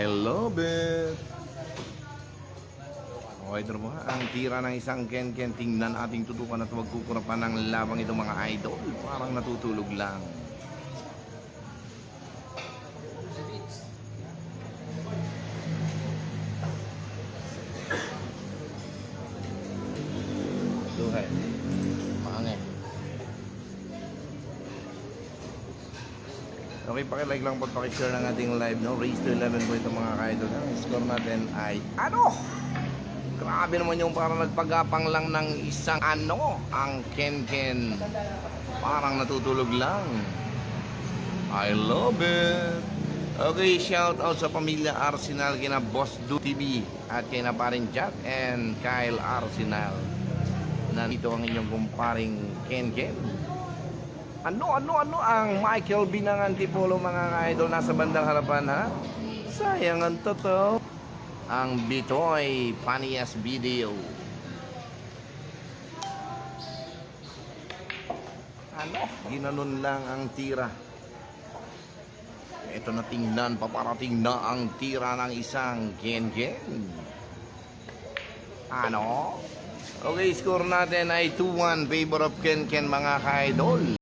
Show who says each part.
Speaker 1: I love it! Okay, ito mo ang tira ng isang Ken-Ken. Tingnan ating tutukan at magkukurapan ng labang itong mga idol. Parang natutulog lang. Duhay. Maangay. Okay, pakilike lang po at pakishare ng ating live, no? Race to 11 po itong mga idol. Ang score natin ay grabe naman yung parang nagpagapang lang ng isang ang Ken-Ken. Parang natutulog lang. I love it. Okay, shout out sa pamilya Arsenal, kina Boss Du TV at kina paring Jack and Kyle Arsenal. Nandito ang inyong kumparing Ken-Ken. Ano ang Michael Binang Antipolo mga idol nasa bandang harapan, ha? Sayang ang totoo. Ang Bitoy Panias Video. Ginanon lang ang tira. Ito na, tingnan, paparating na ang tira ng isang Ken-Ken. Okay, score natin ay 2-1 favor of Ken-Ken mga ka-idol.